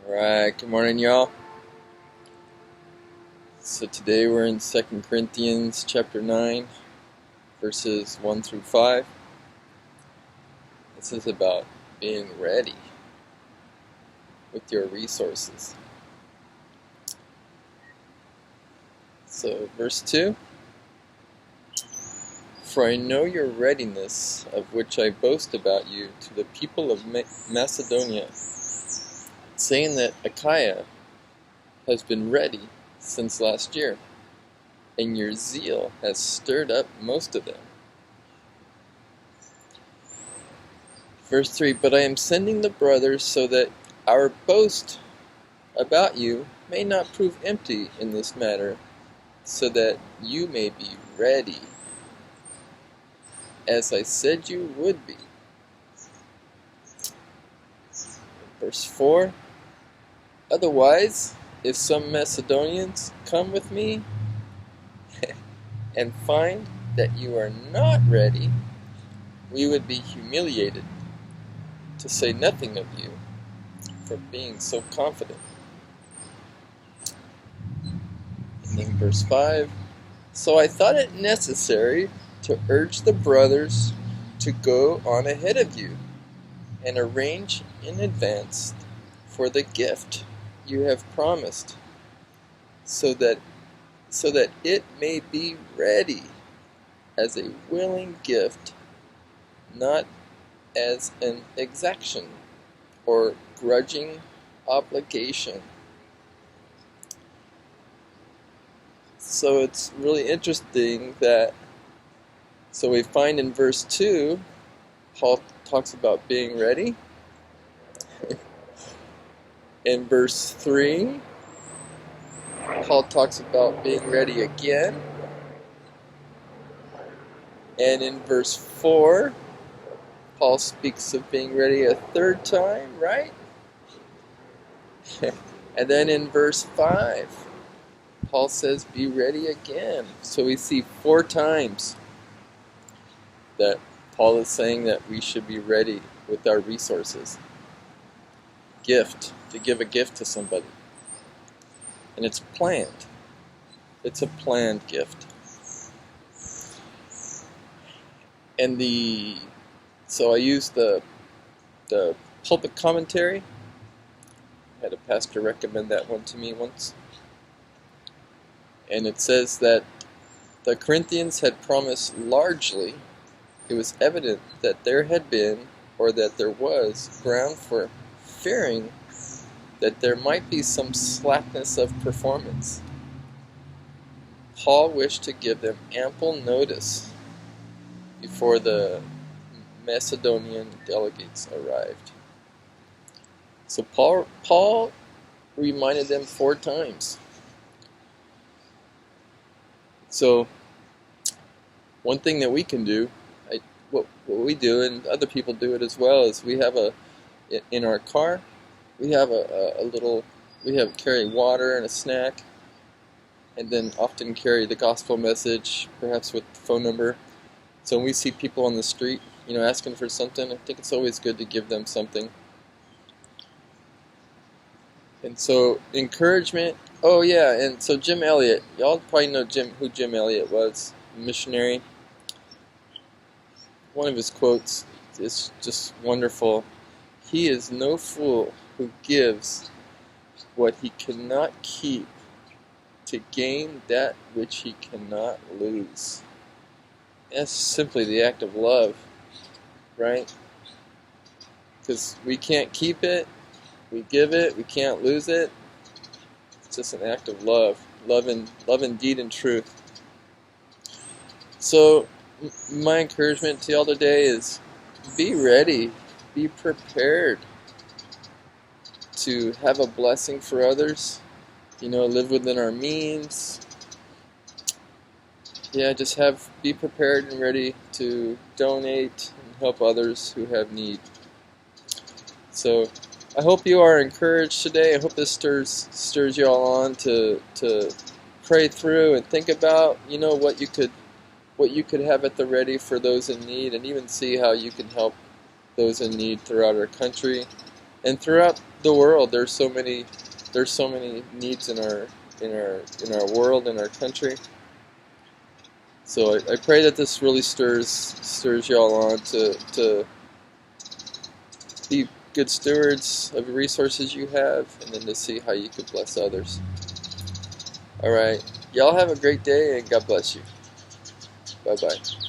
Alright, good morning, y'all. So today we're in 2 Corinthians chapter 9, verses 1 through 5. This is about being ready with your resources. So, verse 2. For I know your readiness, of which I boast about you, to the people of Macedonia, saying that Achaia has been ready since last year, and your zeal has stirred up most of them. Verse 3, But I am sending the brothers so that our boast about you may not prove empty in this matter, so that you may be ready, as I said you would be. Verse 4, Otherwise, if some Macedonians come with me and find that you are not ready, we would be humiliated, to say nothing of you, for being so confident. And then verse 5, So I thought it necessary to urge the brothers to go on ahead of you and arrange in advance for the gift you have promised, so that it may be ready as a willing gift, not as an exaction or grudging obligation. So it's really interesting that, so we find in verse 2, Paul talks about being ready. In verse 3, Paul talks about being ready again. And in verse 4, Paul speaks of being ready a third time, right? And then in verse 5, Paul says, be ready again. So we see 4 times that Paul is saying that we should be ready with our resources. Gift, to give a gift to somebody. And it's planned. It's a planned gift. And so I used the pulpit commentary. I had a pastor recommend that one to me once. And it says that the Corinthians had promised largely. It was evident that there had been, or that there was, ground for fearing that there might be some slackness of performance. Paul wished to give them ample notice before the Macedonian delegates arrived. So Paul reminded them 4 times. So one thing that we can do, what we do, and other people do it as well, is we have in our car, we have carry water and a snack, and then often carry the gospel message, perhaps with the phone number. So when we see people on the street, asking for something, I think it's always good to give them something. And so encouragement. Oh yeah, and so Jim Elliot, y'all probably know who Jim Elliot was, missionary. One of his quotes is just wonderful. He is no fool who gives what he cannot keep to gain that which he cannot lose. That's simply the act of love, right? Because we can't keep it, we give it, we can't lose it. It's just an act of love in deed and truth. So my encouragement to y'all today is be ready, be prepared to have a blessing for others, live within our means. Yeah, just be prepared and ready to donate and help others who have need. So I hope you are encouraged today. I hope this stirs you all on to pray through and think about, what you could have at the ready for those in need, and even see how you can help those in need throughout our country and throughout the world. There's so many needs in our world, in our country. So I pray that this really stirs y'all on to be good stewards of the resources you have, and then to see how you could bless others. All right, y'all have a great day, and God bless you. Bye bye.